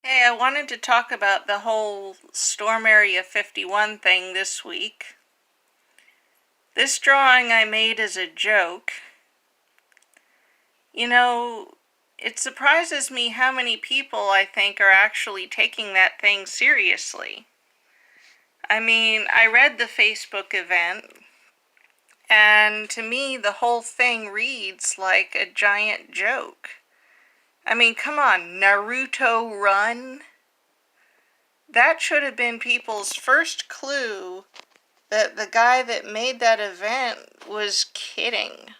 Hey, I wanted to talk about the whole Storm Area 51 thing this week. This drawing I made as a joke. You know, it surprises me how many people I think are actually taking that thing seriously. I mean, I read the Facebook event, and to me, the whole thing reads like a giant joke. I mean, come on, Naruto Run? That should have been people's first clue that the guy that made that event was kidding.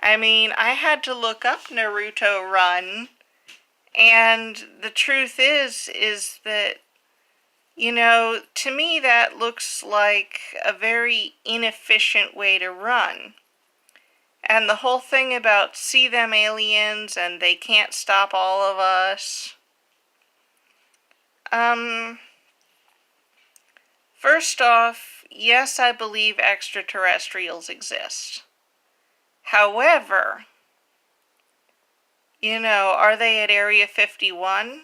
I mean, I had to look up Naruto Run, and the truth is that, to me that looks like a very inefficient way to run. And the whole thing about see them aliens and they can't stop all of us. First off, yes, I believe extraterrestrials exist. However, are they at Area 51?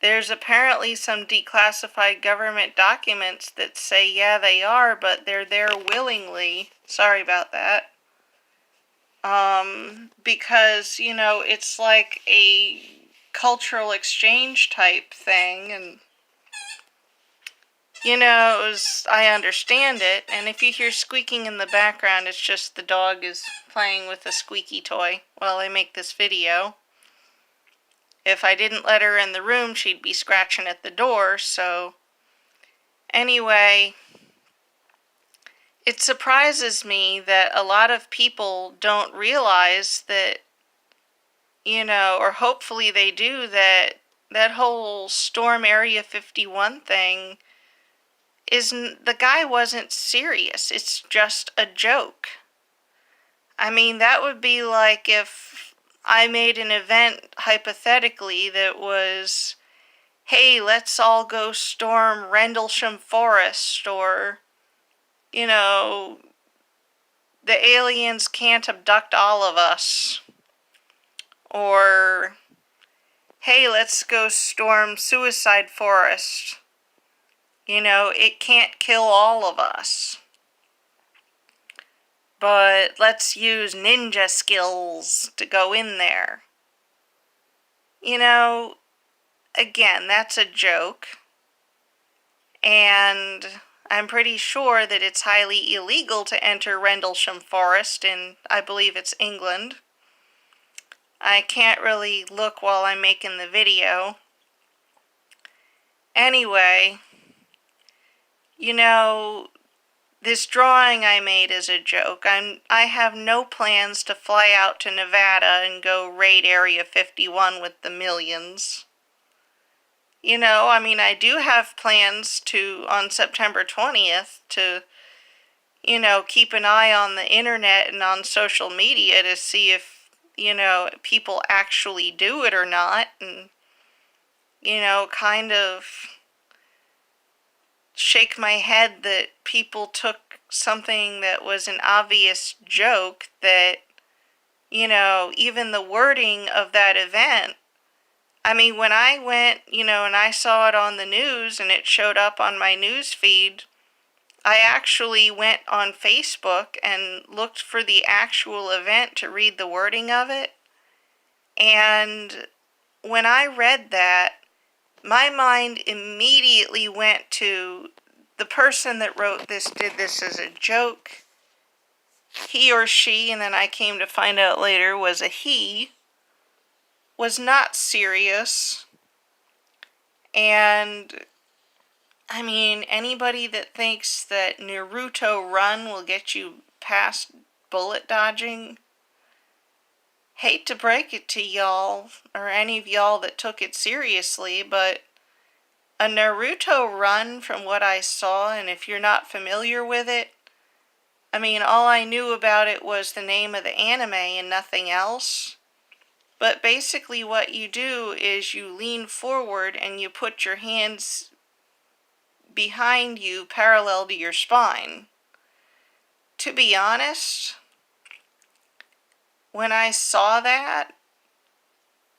There's apparently some declassified government documents that say, yeah, they are, but they're there willingly. Sorry about that. Because, it's like a cultural exchange type thing, and I understand it, and if you hear squeaking in the background, it's just the dog is playing with a squeaky toy while I make this video. If I didn't let her in the room, she'd be scratching at the door, so anyway, it surprises me that a lot of people don't realize that, or hopefully they do, that whole Storm Area 51 thing the guy wasn't serious. It's just a joke. I mean, that would be like if I made an event, hypothetically, that was, hey, let's all go storm Rendlesham Forest, or, the aliens can't abduct all of us, or, hey, let's go storm Suicide Forest. It can't kill all of us. But let's use ninja skills to go in there. Again, that's a joke. And I'm pretty sure that it's highly illegal to enter Rendlesham Forest in, I believe it's England. I can't really look while I'm making the video. Anyway, this drawing I made is a joke. I have no plans to fly out to Nevada and go raid Area 51 with the millions. I do have plans to, on September 20th, to, keep an eye on the internet and on social media to see if, people actually do it or not, and, kind of shake my head that people took something that was an obvious joke, that, even the wording of that event, I mean, when I went, and I saw it on the news and it showed up on my news feed, I actually went on Facebook and looked for the actual event to read the wording of it. And when I read that, my mind immediately went to the person that wrote this did this as a joke. He or she, and then I came to find out later was a he, was not serious. And I mean, anybody that thinks that Naruto Run will get you past bullet dodging, hate to break it to y'all, or any of y'all that took it seriously, but a Naruto Run, from what I saw, and if you're not familiar with it, I mean, all I knew about it was the name of the anime and nothing else. But basically what you do is you lean forward and you put your hands behind you parallel to your spine. To be honest, when I saw that,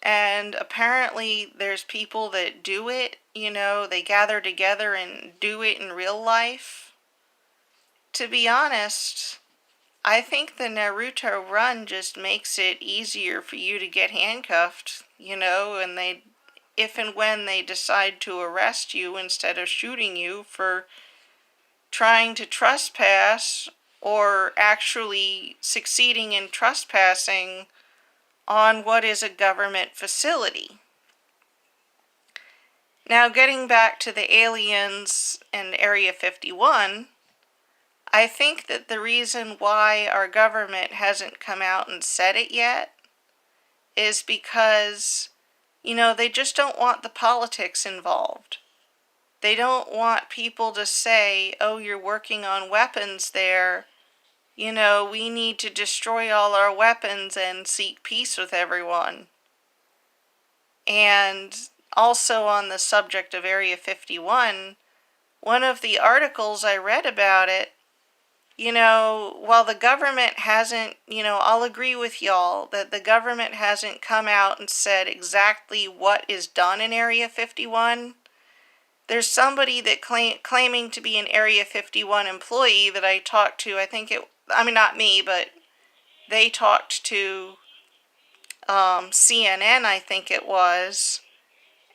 And apparently there's people that do it, they gather together and do it in real life. To be honest, I think the Naruto run just makes it easier for you to get handcuffed, and if and when they decide to arrest you instead of shooting you for trying to trespass or actually succeeding in trespassing on what is a government facility. Now, getting back to the aliens and Area 51, I think that the reason why our government hasn't come out and said it yet is because, they just don't want the politics involved. They don't want people to say, oh, you're working on weapons there. We need to destroy all our weapons and seek peace with everyone. And also on the subject of Area 51, one of the articles I read about it, while the government hasn't, I'll agree with y'all that the government hasn't come out and said exactly what is done in Area 51. There's somebody that claiming to be an Area 51 employee that I talked to. Not me, but they talked to CNN, I think it was.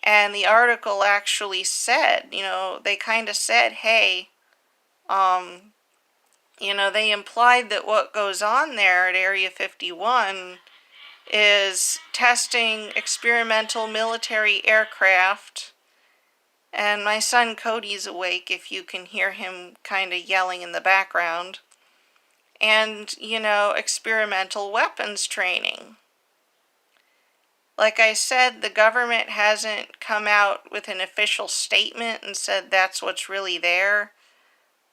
And the article actually said, they kind of said, hey, they implied that what goes on there at Area 51 is testing experimental military aircraft. And my son Cody's awake if you can hear him kind of yelling in the background. And, experimental weapons training. Like I said, the government hasn't come out with an official statement and said that's what's really there.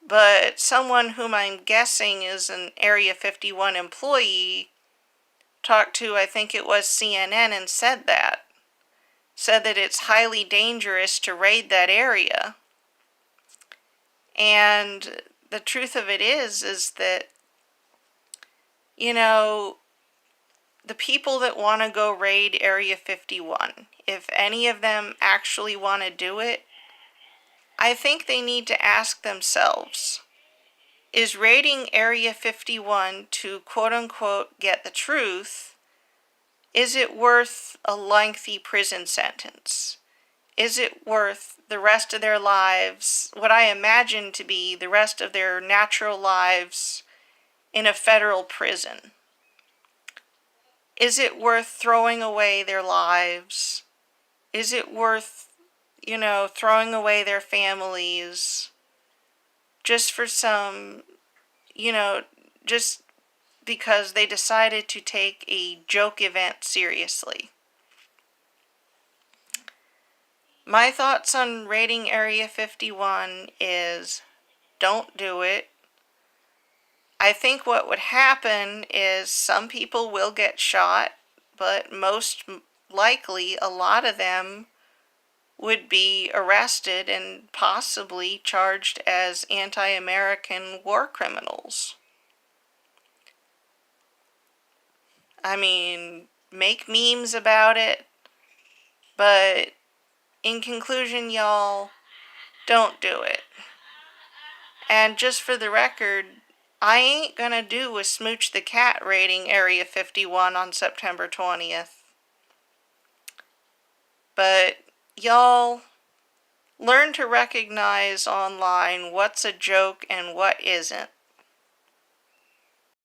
But someone whom I'm guessing is an Area 51 employee talked to, I think it was CNN, and said that it's highly dangerous to raid that area. And the truth of it is that, the people that want to go raid Area 51, if any of them actually want to do it, I think they need to ask themselves, is raiding Area 51 to quote-unquote get the truth, is it worth a lengthy prison sentence? Is it worth the rest of their lives, what I imagine to be the rest of their natural lives in a federal prison? Is it worth throwing away their lives? Is it worth, throwing away their families just for some, just because they decided to take a joke event seriously? My thoughts on raiding Area 51 is don't do it. I think what would happen is some people will get shot, but most likely a lot of them would be arrested and possibly charged as anti-American war criminals. Make memes about it, but in conclusion, y'all, don't do it. And just for the record, I ain't gonna do a Smooch the Cat raiding Area 51 on September 20th. But y'all, learn to recognize online what's a joke and what isn't.